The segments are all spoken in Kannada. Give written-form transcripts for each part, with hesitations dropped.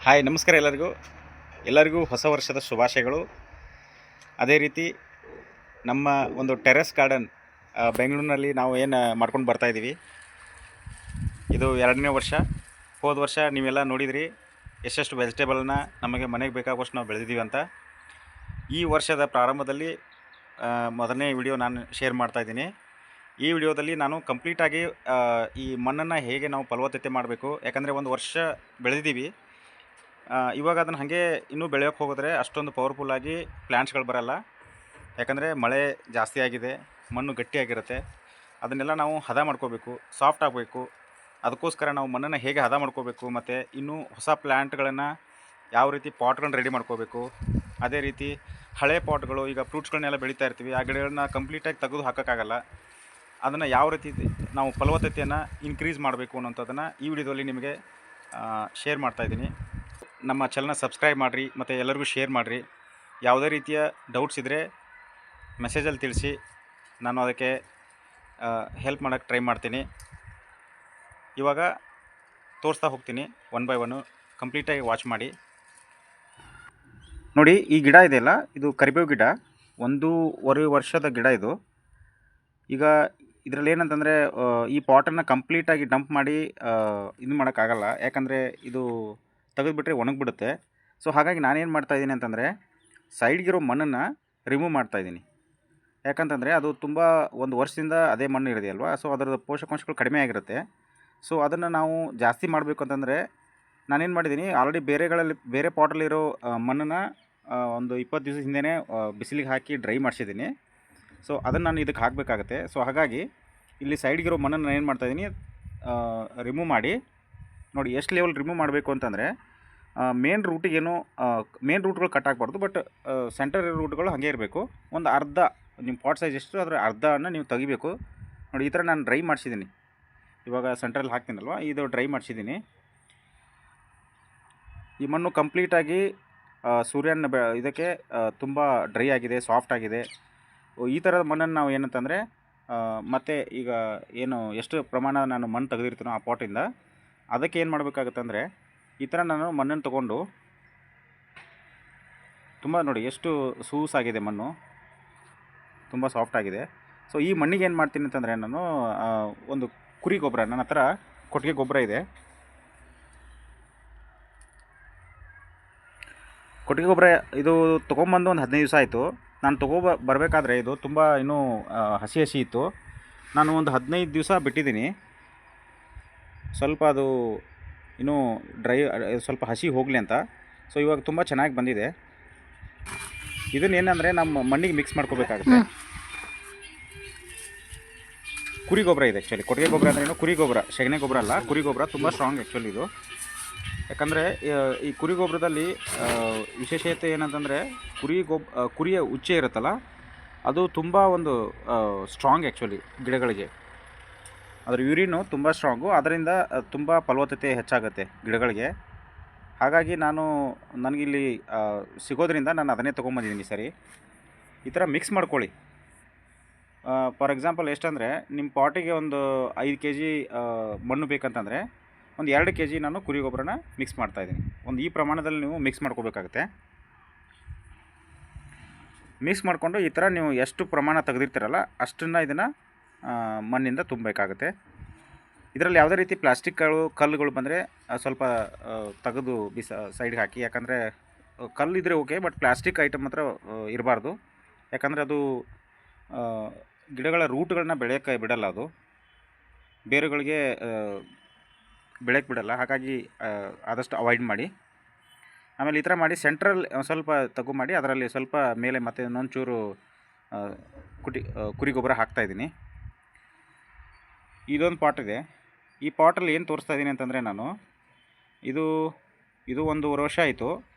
ಹಾಯ್ ನಮಸ್ಕಾರ ಎಲ್ಲರಿಗೂ ಹೊಸ ವರ್ಷದ ಶುಭಾಶಯಗಳು. ಅದೇ ರೀತಿ ನಮ್ಮ ಒಂದು ಟೆರೆಸ್ ಗಾರ್ಡನ್ ಬೆಂಗಳೂರಿನಲ್ಲಿ ನಾವು ಏನು ಮಾಡ್ಕೊಂಡು ಬರ್ತಾಯಿದ್ದೀವಿ. ಇದು 2ನೇ ವರ್ಷ. ಹೋದ ವರ್ಷ ನೀವೆಲ್ಲ ನೋಡಿದ್ರಿ ಎಷ್ಟೆಷ್ಟು ವೆಜಿಟೇಬಲ್ನ ನಮಗೆ ಮನೆಗೆ ಬೇಕಾಗುವಷ್ಟು ನಾವು ಬೆಳೆದಿದ್ದೀವಿ ಅಂತ. ಈ ವರ್ಷದ ಪ್ರಾರಂಭದಲ್ಲಿ ಮೊದಲನೇ ವಿಡಿಯೋ ನಾನು ಶೇರ್ ಮಾಡ್ತಾಯಿದ್ದೀನಿ. ಈ ವಿಡಿಯೋದಲ್ಲಿ ನಾನು ಕಂಪ್ಲೀಟಾಗಿ ಈ ಮಣ್ಣನ್ನು ಹೇಗೆ ನಾವು ಫಲವತ್ತತೆ ಮಾಡಬೇಕು, ಯಾಕಂದರೆ ಒಂದು ವರ್ಷ ಬೆಳೆದಿದ್ದೀವಿ. ಇವಾಗ ಅದನ್ನು ಹಾಗೆ ಇನ್ನೂ ಬೆಳೆಯೋಕ್ಕೆ ಹೋಗಿದ್ರೆ ಅಷ್ಟೊಂದು ಪವರ್ಫುಲ್ಲಾಗಿ ಪ್ಲ್ಯಾಂಟ್ಸ್ಗಳು ಬರೋಲ್ಲ. ಯಾಕಂದರೆ ಮಳೆ ಜಾಸ್ತಿ ಆಗಿದೆ, ಮಣ್ಣು ಗಟ್ಟಿಯಾಗಿರುತ್ತೆ. ಅದನ್ನೆಲ್ಲ ನಾವು ಹದ ಮಾಡ್ಕೋಬೇಕು, ಸಾಫ್ಟ್ ಆಗಬೇಕು. ಅದಕ್ಕೋಸ್ಕರ ನಾವು ಮಣ್ಣನ್ನು ಹೇಗೆ ಹದ ಮಾಡ್ಕೋಬೇಕು, ಮತ್ತು ಇನ್ನೂ ಹೊಸ ಪ್ಲ್ಯಾಂಟ್ಗಳನ್ನು ಯಾವ ರೀತಿ ಪಾಟ್ಗಳನ್ನ ರೆಡಿ ಮಾಡ್ಕೋಬೇಕು. ಅದೇ ರೀತಿ ಹಳೆ ಪಾಟ್ಗಳು, ಈಗ ಫ್ರೂಟ್ಸ್ಗಳನ್ನೆಲ್ಲ ಬೆಳೀತಾ ಇರ್ತೀವಿ, ಆ ಗಿಡಗಳನ್ನ ಕಂಪ್ಲೀಟಾಗಿ ತೆಗೆದು ಹಾಕೋಕ್ಕಾಗಲ್ಲ. ಅದನ್ನು ಯಾವ ರೀತಿ ನಾವು ಫಲವತ್ತತೆಯನ್ನು ಇನ್ಕ್ರೀಸ್ ಮಾಡಬೇಕು ಅನ್ನೋಂಥದ್ದನ್ನು ಈ ವಿಡಿಯೋದಲ್ಲಿ ನಿಮಗೆ ಶೇರ್ ಮಾಡ್ತಾಯಿದ್ದೀನಿ. ನಮ್ಮ ಚಾನಲ್ನ ಸಬ್ಸ್ಕ್ರೈಬ್ ಮಾಡಿರಿ ಮತ್ತು ಎಲ್ಲರಿಗೂ ಶೇರ್ ಮಾಡಿರಿ. ಯಾವುದೇ ರೀತಿಯ ಡೌಟ್ಸ್ ಇದ್ದರೆ ಮೆಸೇಜಲ್ಲಿ ತಿಳಿಸಿ, ನಾನು ಅದಕ್ಕೆ ಹೆಲ್ಪ್ ಮಾಡೋಕ್ಕೆ ಟ್ರೈ ಮಾಡ್ತೀನಿ. ಇವಾಗ ತೋರಿಸ್ತಾ ಹೋಗ್ತೀನಿ ಒನ್ ಬೈ ಒನ್ನು, ಕಂಪ್ಲೀಟಾಗಿ ವಾಚ್ ಮಾಡಿ. ನೋಡಿ, ಈ ಗಿಡ ಇದೆಯಲ್ಲ, ಇದು ಕರಿಬೇವು ಗಿಡ. 1.5 ವರ್ಷದ ಗಿಡ ಇದು. ಈಗ ಇದರಲ್ಲಿ ಏನಂತಂದರೆ ಈ ಪಾಟನ್ನು ಕಂಪ್ಲೀಟಾಗಿ ಡಂಪ್ ಮಾಡಿ ಇದು ಮಾಡೋಕ್ಕಾಗಲ್ಲ, ಯಾಕಂದರೆ ಇದು ತೆಗೆದುಬಿಟ್ರೆ ಒಣಗಿಬಿಡುತ್ತೆ. ಸೊ ಹಾಗಾಗಿ ನಾನೇನು ಮಾಡ್ತಾಯಿದ್ದೀನಿ ಅಂತಂದರೆ ಸೈಡ್ಗಿರೋ ಮಣ್ಣನ್ನು ರಿಮೂವ್ ಮಾಡ್ತಾಯಿದ್ದೀನಿ. ಯಾಕಂತಂದರೆ ಅದು ತುಂಬ ಒಂದು ವರ್ಷದಿಂದ ಅದೇ ಮಣ್ಣು ಇರೋದೆ ಅಲ್ವಾ, ಸೊ ಅದರ ಪೋಷಕಾಂಶಗಳು ಕಡಿಮೆ ಆಗಿರುತ್ತೆ. ಸೊ ಅದನ್ನು ನಾವು ಜಾಸ್ತಿ ಮಾಡಬೇಕು ಅಂತಂದರೆ ನಾನೇನು ಮಾಡಿದ್ದೀನಿ, ಆಲ್ರೆಡಿ ಬೇರೆ ಪಾಟಲ್ಲಿರೋ ಮಣ್ಣನ್ನು ಒಂದು 20 ದಿವಸ ಹಿಂದೆ ಬಿಸಿಲಿಗೆ ಹಾಕಿ ಡ್ರೈ ಮಾಡಿಸಿದ್ದೀನಿ. ಸೊ ಅದನ್ನು ನಾನು ಇದಕ್ಕೆ ಹಾಕಬೇಕಾಗತ್ತೆ. ಸೊ ಹಾಗಾಗಿ ಇಲ್ಲಿ ಸೈಡ್ಗಿರೋ ಮಣ್ಣನ್ನು ಏನು ಮಾಡ್ತಾಯಿದ್ದೀನಿ, ರಿಮೂವ್ ಮಾಡಿ. ನೋಡಿ ಎಷ್ಟು ಲೆವೆಲ್ ರಿಮೂವ್ ಮಾಡಬೇಕು ಅಂತಂದರೆ ಮೇನ್ ರೂಟಿಗೇನು ಮೇನ್ ರೂಟ್ಗಳು ಕಟ್ ಆಗಬಾರ್ದು, ಬಟ್ ಸೆಂಟರ್ ರೂಟ್ಗಳು ಹಾಗೆ ಇರಬೇಕು. ಒಂದು ಅರ್ಧ, ನಿಮ್ಮ ಪಾಟ್ ಸೈಜ್ ಎಷ್ಟು ಅದರ ಅರ್ಧವನ್ನು ನೀವು ತೆಗಿಬೇಕು. ನೋಡಿ, ಈ ಥರ ನಾನು ಡ್ರೈ ಮಾಡಿಸಿದ್ದೀನಿ. ಇವಾಗ ಸೆಂಟ್ರಲ್ಲಿ ಹಾಕ್ತೀನಲ್ವ, ಇದು ಡ್ರೈ ಮಾಡಿಸಿದ್ದೀನಿ. ಈ ಮಣ್ಣು ಕಂಪ್ಲೀಟಾಗಿ ಸೂರ್ಯನ ಇದಕ್ಕೆ ತುಂಬ ಡ್ರೈ ಆಗಿದೆ, ಸಾಫ್ಟ್ ಆಗಿದೆ. ಈ ಥರದ ಮಣ್ಣನ್ನು ನಾವು ಏನಂತಂದರೆ ಮತ್ತು ಈಗ ಏನು ಎಷ್ಟು ಪ್ರಮಾಣ ನಾನು ಮಣ್ಣು ತೆಗೆದಿರ್ತೀನೋ ಆ ಪಾಟಿಂದ, ಅದಕ್ಕೆ ಏನು ಮಾಡಬೇಕಾಗತ್ತಂದರೆ ಈ ಥರ ನಾನು ಮಣ್ಣನ್ನು ತೊಗೊಂಡು, ತುಂಬ ನೋಡಿ ಎಷ್ಟು ಸೂಸಾಗಿದೆ ಮಣ್ಣು, ತುಂಬ ಸಾಫ್ಟ್ ಆಗಿದೆ. ಸೊ ಈ ಮಣ್ಣಿಗೆ ಏನು ಮಾಡ್ತೀನಿ ಅಂತಂದರೆ ನಾನು ಒಂದು ಕುರಿ ಗೊಬ್ಬರ, ನನ್ನ ಹತ್ರ ಕೊಟ್ಟಿಗೆ ಗೊಬ್ಬರ ಇದೆ. ಕೊಟ್ಟಿಗೆ ಗೊಬ್ಬರ ಇದು ತೊಗೊಂಬಂದು ಒಂದು 15 ದಿವಸ ಆಯಿತು. ನಾನು ಬರಬೇಕಾದ್ರೆ ಇದು ತುಂಬ ಇನ್ನೂ ಹಸಿ ಇತ್ತು. ನಾನು ಒಂದು 15 ದಿವಸ ಬಿಟ್ಟಿದ್ದೀನಿ, ಸ್ವಲ್ಪ ಅದು ಇನ್ನೂ ಡ್ರೈ, ಸ್ವಲ್ಪ ಹಸಿ ಹೋಗಲಿ ಅಂತ. ಸೊ ಇವಾಗ ತುಂಬ ಚೆನ್ನಾಗಿ ಬಂದಿದೆ. ಇದನ್ನೇನೆಂದರೆ ನಮ್ಮ ಮಣ್ಣಿಗೆ ಮಿಕ್ಸ್ ಮಾಡ್ಕೋಬೇಕಾಗುತ್ತೆ. ಕುರಿ ಗೊಬ್ಬರ ಇದೆ ಆ್ಯಕ್ಚುಲಿ. ಕೊಟ್ಟಿಗೆ ಗೊಬ್ಬರ ಅಂದ್ರೆ ಏನು, ಕುರಿ ಗೊಬ್ಬರ, ಸೆಗಣಿ ಗೊಬ್ಬರ ಅಲ್ಲ, ಕುರಿ ಗೊಬ್ಬರ. ತುಂಬ ಸ್ಟ್ರಾಂಗ್ ಆ್ಯಕ್ಚುಲಿ ಇದು. ಯಾಕಂದರೆ ಈ ಕುರಿ ಗೊಬ್ಬರದಲ್ಲಿ ವಿಶೇಷತೆ ಏನಂತಂದರೆ ಕುರಿಯ ಉಚ್ಚೆ ಇರುತ್ತಲ್ಲ, ಅದು ತುಂಬ ಒಂದು ಸ್ಟ್ರಾಂಗ್ ಆ್ಯಕ್ಚುಲಿ ಗಿಡಗಳಿಗೆ. ಅದರ ಯೂರಿನು ತುಂಬ ಸ್ಟ್ರಾಂಗು, ಅದರಿಂದ ತುಂಬ ಫಲವತ್ತತೆ ಹೆಚ್ಚಾಗುತ್ತೆ ಗಿಡಗಳಿಗೆ. ಹಾಗಾಗಿ ನನಗಿಲ್ಲಿ ಸಿಗೋದ್ರಿಂದ ನಾನು ಅದನ್ನೇ ತೊಗೊಂಬಂದಿದ್ದೀನಿ. ಸರಿ, ಈ ಥರ ಮಿಕ್ಸ್ ಮಾಡ್ಕೊಳ್ಳಿ. ಫಾರ್ ಎಕ್ಸಾಂಪಲ್ ಎಷ್ಟಂದರೆ, ನಿಮ್ಮ ಪಾಟಿಗೆ ಒಂದು 5 kg ಮಣ್ಣು ಬೇಕಂತಂದರೆ ಒಂದು 2 kg ನಾನು ಕುರಿ ಗೊಬ್ಬರನ ಮಿಕ್ಸ್ ಮಾಡ್ತಾಯಿದ್ದೀನಿ. ಒಂದು ಈ ಪ್ರಮಾಣದಲ್ಲಿ ನೀವು ಮಿಕ್ಸ್ ಮಾಡ್ಕೋಬೇಕಾಗುತ್ತೆ. ಮಿಕ್ಸ್ ಮಾಡಿಕೊಂಡು ಈ ಥರ ನೀವು ಎಷ್ಟು ಪ್ರಮಾಣ ತೆಗೆದಿರ್ತೀರಲ್ಲ ಅಷ್ಟನ್ನು ಇದನ್ನು ಮಣ್ಣಿಂದ ತುಂಬಬೇಕಾಗುತ್ತೆ. ಇದರಲ್ಲಿ ಯಾವುದೇ ರೀತಿ ಕಲ್ಲುಗಳು ಬಂದರೆ ಸ್ವಲ್ಪ ತೆಗೆದು ಸೈಡ್ಗೆ ಹಾಕಿ. ಯಾಕಂದರೆ ಕಲ್ಲಿದ್ದರೆ ಓಕೆ, ಬಟ್ ಪ್ಲಾಸ್ಟಿಕ್ ಐಟಮ್ ಮಾತ್ರ ಇರಬಾರ್ದು. ಯಾಕಂದರೆ ಅದು ಗಿಡಗಳ ರೂಟ್ಗಳನ್ನ ಬೆಳೆಯೋಕ್ಕೆ ಬಿಡಲ್ಲ, ಅದು ಬೇರುಗಳಿಗೆ ಬೆಳೆಯೋಕ್ಕೆ ಬಿಡಲ್ಲ. ಹಾಗಾಗಿ ಆದಷ್ಟು ಅವಾಯ್ಡ್ ಮಾಡಿ. ಆಮೇಲೆ ಈ ಥರ ಮಾಡಿ ಸೆಂಟ್ರಲ್ಲಿ ಸ್ವಲ್ಪ ಮಾಡಿ ಅದರಲ್ಲಿ ಸ್ವಲ್ಪ ಮೇಲೆ ಮತ್ತೆ ಇನ್ನೊಂಚೂರು ಕುರಿ ಗೊಬ್ಬರ ಹಾಕ್ತಾಯಿದ್ದೀನಿ. ಇದೊಂದು ಪಾಟ್ ಇದೆ. ಈ ಪಾಟಲ್ಲಿ ಏನು ತೋರಿಸ್ತಾ ಇದ್ದೀನಿ ಅಂತಂದರೆ, ನಾನು ಇದು 1.5 ವರ್ಷ ಆಯಿತು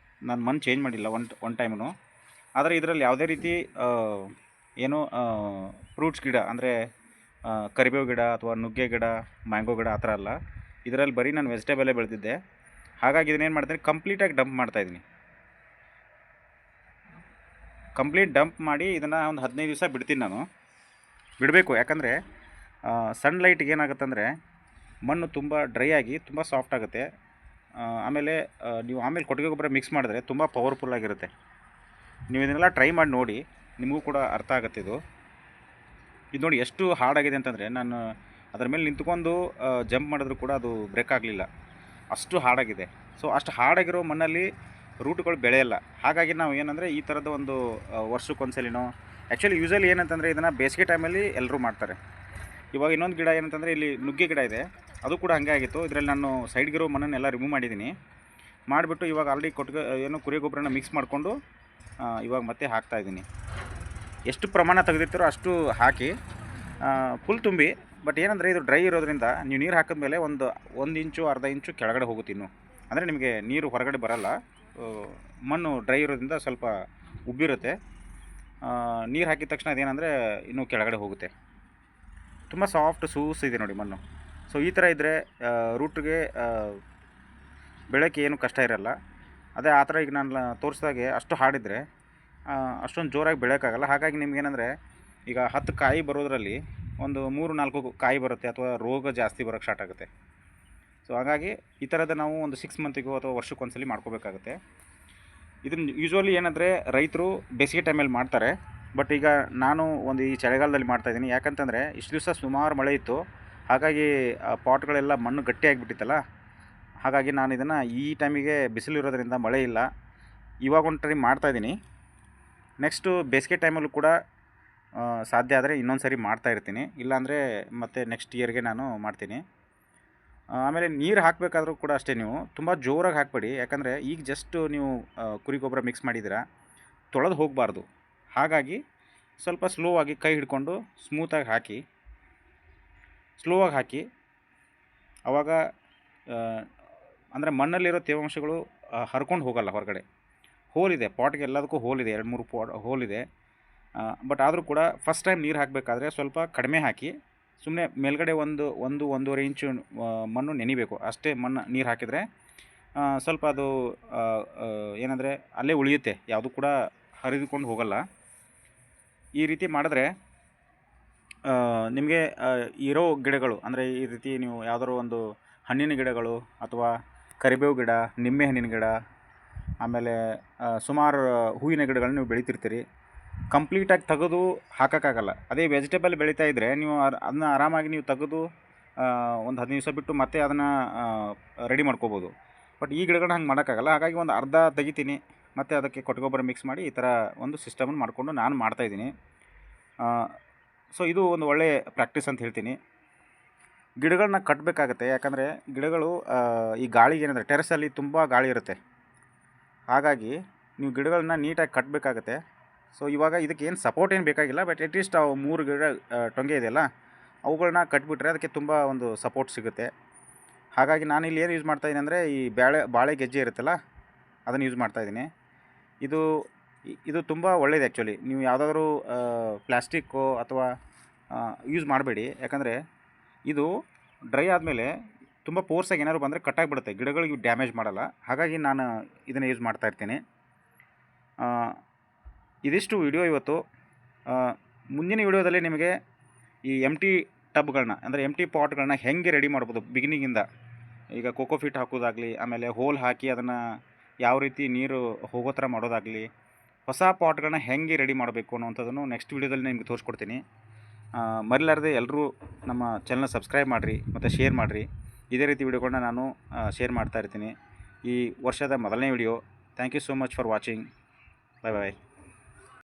ನಾನು ಮಣ್ಣು ಚೇಂಜ್ ಮಾಡಿಲ್ಲ ಒನ್ ಟೈಮು. ಆದರೆ ಇದರಲ್ಲಿ ಯಾವುದೇ ರೀತಿ ಏನು ಫ್ರೂಟ್ಸ್ ಗಿಡ ಅಂದರೆ ಕರಿಬೇವು ಗಿಡ ಅಥವಾ ನುಗ್ಗೆ ಗಿಡ, ಮ್ಯಾಂಗೋ ಗಿಡ ಆ ಥರ ಅಲ್ಲ. ಇದರಲ್ಲಿ ಬರೀ ನಾನು ವೆಜಿಟೇಬಲೇ ಬೆಳೆದಿದ್ದೆ. ಹಾಗಾಗಿ ಇದನ್ನೇನು ಮಾಡ್ತೀನಿ, ಕಂಪ್ಲೀಟಾಗಿ ಡಂಪ್ ಮಾಡ್ತಾಯಿದ್ದೀನಿ. ಕಂಪ್ಲೀಟ್ ಡಂಪ್ ಮಾಡಿ ಇದನ್ನು ಒಂದು 15 ದಿವಸ ಬಿಡ್ತೀನಿ. ನಾನು ಬಿಡಬೇಕು, ಯಾಕಂದರೆ ಸನ್ಲೈಟ್ಗೆ ಏನಾಗುತ್ತೆ ಅಂದರೆ ಮಣ್ಣು ತುಂಬ ಡ್ರೈ ಆಗಿ ತುಂಬ ಸಾಫ್ಟ್ ಆಗುತ್ತೆ. ಆಮೇಲೆ ನೀವು ಆಮೇಲೆ ಕೊಟ್ಟಿಗೆ ಗೊಬ್ಬರ ಮಿಕ್ಸ್ ಮಾಡಿದ್ರೆ ತುಂಬ ಪವರ್ಫುಲ್ಲಾಗಿರುತ್ತೆ. ನೀವು ಇದನ್ನೆಲ್ಲ ಟ್ರೈ ಮಾಡಿ ನೋಡಿ, ನಿಮಗೂ ಕೂಡ ಅರ್ಥ ಆಗುತ್ತೆ ಇದು. ಇದು ನೋಡಿ ಎಷ್ಟು ಹಾರ್ಡಾಗಿದೆ ಅಂತಂದರೆ, ನಾನು ಅದರ ಮೇಲೆ ನಿಂತ್ಕೊಂಡು ಜಂಪ್ ಮಾಡಿದ್ರು ಕೂಡ ಅದು ಬ್ರೇಕ್ ಆಗಲಿಲ್ಲ, ಅಷ್ಟು ಹಾರ್ಡಾಗಿದೆ. ಸೊ ಅಷ್ಟು ಹಾರ್ಡಾಗಿರೋ ಮಣ್ಣಲ್ಲಿ ರೂಟ್ಗಳು ಬೆಳೆಯಲ್ಲ. ಹಾಗಾಗಿ ನಾವು ಏನಂದರೆ ಈ ಥರದ ಒಂದು ವರ್ಷಕ್ಕೊಂದ್ಸಲಿನೋ, ಆ್ಯಕ್ಚುಲಿ ಯೂಸಲಿ ಏನಂತಂದರೆ ಇದನ್ನು ಬೇಸಿಗೆ ಟೈಮಲ್ಲಿ ಎಲ್ಲರೂ ಮಾಡ್ತಾರೆ. ಇವಾಗ ಇನ್ನೊಂದು ಗಿಡ ಏನಂತಂದರೆ ಇಲ್ಲಿ ನುಗ್ಗೆ ಗಿಡ ಇದೆ, ಅದು ಕೂಡ ಹಾಗೆ ಆಗಿತ್ತು. ಇದರಲ್ಲಿ ನಾನು ಸೈಡ್ಗಿರೋ ಮಣ್ಣನ್ನೆಲ್ಲ ರಿಮೂವ್ ಮಾಡಿದ್ದೀನಿ. ಮಾಡಿಬಿಟ್ಟು ಇವಾಗ ಆಲ್ರೆಡಿ ಕುರಿ ಗೊಬ್ಬರನ ಮಿಕ್ಸ್ ಮಾಡಿಕೊಂಡು ಇವಾಗ ಮತ್ತೆ ಹಾಕ್ತಾಯಿದ್ದೀನಿ. ಎಷ್ಟು ಪ್ರಮಾಣ ತೆಗೆದಿರ್ತೀರೋ ಅಷ್ಟು ಹಾಕಿ ಫುಲ್ ತುಂಬಿ. ಬಟ್ ಏನಂದರೆ ಇದು ಡ್ರೈ ಇರೋದ್ರಿಂದ ನೀವು ನೀರು ಹಾಕಿದ್ಮೇಲೆ ಒಂದು ಇಂಚು ಅರ್ಧ ಇಂಚು ಕೆಳಗಡೆ ಹೋಗುತ್ತೆ ಇನ್ನು. ಅಂದರೆ ನಿಮಗೆ ನೀರು ಹೊರಗಡೆ ಬರಲ್ಲ, ಮಣ್ಣು ಡ್ರೈ ಇರೋದ್ರಿಂದ ಸ್ವಲ್ಪ ಉಬ್ಬಿರುತ್ತೆ. ನೀರು ಹಾಕಿದ ತಕ್ಷಣ ಅದೇನೆಂದರೆ ಇನ್ನೂ ಕೆಳಗಡೆ ಹೋಗುತ್ತೆ. ತುಂಬ ಸಾಫ್ಟ್ ಸೂಸ್ ಇದೆ ನೋಡಿ ಮಣ್ಣು. ಸೊ ಈ ಥರ ಇದ್ದರೆ ರೂಟ್ಗೆ ಬೆಳಕ್ಕೆ ಏನು ಕಷ್ಟ ಇರಲ್ಲ. ಅದೇ ಆ ಥರ ಈಗ ನಾನು ತೋರಿಸಿದಾಗೆ ಅಷ್ಟು ಹಾಡಿದರೆ ಅಷ್ಟೊಂದು ಜೋರಾಗಿ ಬೆಳೆಯೋಕ್ಕಾಗಲ್ಲ. ಹಾಗಾಗಿ ನಿಮ್ಗೇನೆಂದರೆ ಈಗ 10 ಕಾಯಿ ಬರೋದರಲ್ಲಿ ಒಂದು 3-4 ಕಾಯಿ ಬರುತ್ತೆ, ಅಥವಾ ರೋಗ ಜಾಸ್ತಿ ಬರೋಕ್ಕೆ ಸ್ಟಾರ್ಟ್ ಆಗುತ್ತೆ. ಸೊ ಹಾಗಾಗಿ ಈ ಥರದ ನಾವು ಒಂದು 6 ಮಂತಿಗೋ ಅಥವಾ ವರ್ಷಕ್ಕೊಂದ್ಸಲಿ ಮಾಡ್ಕೋಬೇಕಾಗುತ್ತೆ. ಇದನ್ನು ಯೂಶ್ವಲಿ ಏನಂದರೆ ರೈತರು ಬೇಸಿಗೆ ಟೈಮಲ್ಲಿ ಮಾಡ್ತಾರೆ. ಬಟ್ ಈಗ ನಾನು ಒಂದು ಈ ಚಳಿಗಾಲದಲ್ಲಿ ಮಾಡ್ತಾಯಿದ್ದೀನಿ. ಯಾಕಂತಂದರೆ ಇಷ್ಟು ದಿವಸ ಸುಮಾರು ಮಳೆ ಇತ್ತು, ಹಾಗಾಗಿ ಪಾಟ್ಗಳೆಲ್ಲ ಮಣ್ಣು ಗಟ್ಟಿಯಾಗಿಬಿಟ್ಟಿತ್ತಲ್ಲ. ಹಾಗಾಗಿ ನಾನು ಇದನ್ನು ಈ ಟೈಮಿಗೆ ಬಿಸಿಲಿರೋದ್ರಿಂದ ಮಳೆ ಇಲ್ಲ, ಇವಾಗ ಒಂದು ಟ್ರೈ ಮಾಡ್ತಾಯಿದ್ದೀನಿ. ನೆಕ್ಸ್ಟು ಬೇಸಿಗೆ ಟೈಮಲ್ಲೂ ಕೂಡ ಸಾಧ್ಯ ಆದರೆ ಇನ್ನೊಂದು ಸರಿ ಮಾಡ್ತಾಯಿರ್ತೀನಿ, ಇಲ್ಲಾಂದರೆ ಮತ್ತು ನೆಕ್ಸ್ಟ್ ಇಯರ್ಗೆ ನಾನು ಮಾಡ್ತೀನಿ. ಆಮೇಲೆ ನೀರು ಹಾಕಬೇಕಾದ್ರೂ ಕೂಡ ಅಷ್ಟೇ, ನೀವು ತುಂಬ ಜೋರಾಗಿ ಹಾಕಬೇಡಿ. ಯಾಕಂದರೆ ಈಗ ಜಸ್ಟು ನೀವು ಕುರಿ ಗೊಬ್ಬರ ಮಿಕ್ಸ್ ಮಾಡಿದ್ದೀರಾ, ತೊಳೆದು ಹೋಗಬಾರ್ದು. ಹಾಗಾಗಿ ಸ್ವಲ್ಪ ಸ್ಲೋ ಆಗಿ ಕೈ ಹಿಡ್ಕೊಂಡು ಸ್ಮೂತಾಗಿ ಹಾಕಿ, ಸ್ಲೋವಾಗಿ ಹಾಕಿ. ಆವಾಗ ಅಂದರೆ ಮಣ್ಣಲ್ಲಿರೋ ತೇವಾಂಶಗಳು ಹರ್ಕೊಂಡು ಹೋಗಲ್ಲ ಹೊರಗಡೆ. ಹೋಲಿದೆ, ಪಾಟ್ಗೆ ಎಲ್ಲದಕ್ಕೂ ಹೋಲಿದೆ, 2-3 ಹೋಲಿದೆ. ಬಟ್ ಆದರೂ ಕೂಡ ಫಸ್ಟ್ ಟೈಮ್ ನೀರು ಹಾಕಬೇಕಾದ್ರೆ ಸ್ವಲ್ಪ ಕಡಿಮೆ ಹಾಕಿ, ಸುಮ್ಮನೆ ಮೇಲ್ಗಡೆ 1-1.5 ಇಂಚು ಮಣ್ಣು ನೆನಿಬೇಕು ಅಷ್ಟೇ. ನೀರು ಹಾಕಿದರೆ ಸ್ವಲ್ಪ ಅದು ಏನಂದರೆ ಅಲ್ಲೇ ಉಳಿಯುತ್ತೆ, ಯಾವುದು ಕೂಡ ಹರಿದುಕೊಂಡು ಹೋಗಲ್ಲ. ಈ ರೀತಿ ಮಾಡಿದ್ರೆ ನಿಮಗೆ ಇರೋ ಗಿಡಗಳು, ಅಂದರೆ ಈ ರೀತಿ ನೀವು ಯಾವುದಾದ್ರು ಒಂದು ಹಣ್ಣಿನ ಗಿಡಗಳು ಅಥವಾ ಕರಿಬೇವು ಗಿಡ, ನಿಂಬೆ ಹಣ್ಣಿನ ಗಿಡ, ಆಮೇಲೆ ಸುಮಾರು ಹೂವಿನ ಗಿಡಗಳನ್ನ ನೀವು ಬೆಳಿತಿರ್ತೀರಿ, ಕಂಪ್ಲೀಟಾಗಿ ತೆಗೆದು ಹಾಕೋಕ್ಕಾಗಲ್ಲ. ಅದೇ ವೆಜಿಟೇಬಲ್ ಬೆಳೀತಾ ಇದ್ದರೆ ನೀವು ಅದನ್ನ ಆರಾಮಾಗಿ ನೀವು ತೆಗೆದು ಒಂದು 15 ದಿವಸ ಬಿಟ್ಟು ಮತ್ತೆ ಅದನ್ನು ರೆಡಿ ಮಾಡ್ಕೋಬೋದು. ಬಟ್ ಈ ಗಿಡಗಳನ್ನ ಹಂಗೆ ಮಾಡೋಕ್ಕಾಗಲ್ಲ. ಹಾಗಾಗಿ ಒಂದು ಅರ್ಧ ತೆಗಿತೀನಿ, ಮತ್ತು ಅದಕ್ಕೆ ಕೊಟ್ಟಿಗೆ ಗೊಬ್ಬರ ಮಿಕ್ಸ್ ಮಾಡಿ ಈ ಥರ ಒಂದು ಸಿಸ್ಟಮನ್ನು ಮಾಡಿಕೊಂಡು ನಾನು ಮಾಡ್ತಾಯಿದ್ದೀನಿ. ಸೊ ಇದು ಒಂದು ಒಳ್ಳೆಯ ಪ್ರಾಕ್ಟೀಸ್ ಅಂತ ಹೇಳ್ತೀನಿ. ಗಿಡಗಳನ್ನ ಕಟ್ಟಬೇಕಾಗತ್ತೆ, ಯಾಕಂದರೆ ಗಿಡಗಳು ಈ ಗಾಳಿಗೆ ಏನಂದರೆ ಟೆರೆಸಲ್ಲಿ ತುಂಬ ಗಾಳಿ ಇರುತ್ತೆ, ಹಾಗಾಗಿ ನೀವು ಗಿಡಗಳನ್ನ ನೀಟಾಗಿ ಕಟ್ಟಬೇಕಾಗತ್ತೆ. ಸೊ ಇವಾಗ ಇದಕ್ಕೆ ಏನು ಸಪೋರ್ಟ್ ಏನು ಬೇಕಾಗಿಲ್ಲ, ಬಟ್ ಅಟ್ಲೀಸ್ಟ್ ಅವು 3 ಗಿಡ ಟೊಂಗೆ ಇದೆಯಲ್ಲ ಅವುಗಳನ್ನ ಕಟ್ಬಿಟ್ರೆ ಅದಕ್ಕೆ ತುಂಬ ಒಂದು ಸಪೋರ್ಟ್ ಸಿಗುತ್ತೆ. ಹಾಗಾಗಿ ನಾನಿಲ್ಲಿ ಏನು ಯೂಸ್ ಮಾಡ್ತಾಯಿದ್ದೀನಿ ಅಂದರೆ ಈ ಬಾಳೆ ಗೆಜ್ಜೆ ಇರುತ್ತಲ್ಲ ಅದನ್ನು ಯೂಸ್ ಮಾಡ್ತಾಯಿದ್ದೀನಿ. ಇದು ತುಂಬ ಒಳ್ಳೆಯದು ಆ್ಯಕ್ಚುಲಿ. ನೀವು ಯಾವುದಾದ್ರೂ ಪ್ಲಾಸ್ಟಿಕ್ಕು ಅಥವಾ ಯೂಸ್ ಮಾಡಬೇಡಿ, ಯಾಕಂದರೆ ಇದು ಡ್ರೈ ಆದಮೇಲೆ ತುಂಬ ಫೋರ್ಸಾಗಿ ಏನಾದ್ರು ಬಂದರೆ ಕಟ್ಟಾಗಿಬಿಡುತ್ತೆ, ಗಿಡಗಳಿಗೆ ಡ್ಯಾಮೇಜ್ ಮಾಡಲ್ಲ. ಹಾಗಾಗಿ ನಾನು ಇದನ್ನು ಯೂಸ್ ಮಾಡ್ತಾಯಿರ್ತೀನಿ. ಇದಿಷ್ಟು ವಿಡಿಯೋ ಇವತ್ತು. ಮುಂದಿನ ವಿಡಿಯೋದಲ್ಲಿ ನಿಮಗೆ ಈ ಎಂಟಿ ಟಬ್ಗಳನ್ನ, ಅಂದರೆ ಎಂಟಿ ಪಾಟ್ಗಳನ್ನ ಹೆಂಗೆ ರೆಡಿ ಮಾಡ್ಬೋದು ಬಿಗಿನಿಂಗಿಂದ, ಈಗ ಕೋಕೋಫಿಟ್ ಹಾಕೋದಾಗಲಿ, ಆಮೇಲೆ ಹೋಲ್ ಹಾಕಿ ಅದನ್ನು ಯಾವ ರೀತಿ ನೀರು ಹೋಗೋ ಥರ ಮಾಡೋದಾಗಲಿ, ಹೊಸ ಪಾಟ್ಗಳನ್ನ ಹೆಂಗೆ ರೆಡಿ ಮಾಡಬೇಕು ಅನ್ನೋವಂಥದ್ದನ್ನು ನೆಕ್ಸ್ಟ್ ವಿಡಿಯೋದಲ್ಲಿ ನಿಮಗೆ ತೋರಿಸ್ಕೊಡ್ತೀನಿ. ಮರಿಲಾರದೆ ಎಲ್ಲರೂ ನಮ್ಮ ಚಾನಲ್ನ ಸಬ್ಸ್ಕ್ರೈಬ್ ಮಾಡಿರಿ ಮತ್ತು ಶೇರ್ ಮಾಡಿರಿ. ಇದೇ ರೀತಿ ವಿಡಿಯೋಗಳನ್ನ ನಾನು ಶೇರ್ ಮಾಡ್ತಾ ಇರ್ತೀನಿ. ಈ ವರ್ಷದ ಮೊದಲನೇ video. Thank you so much for watching. Bye bye.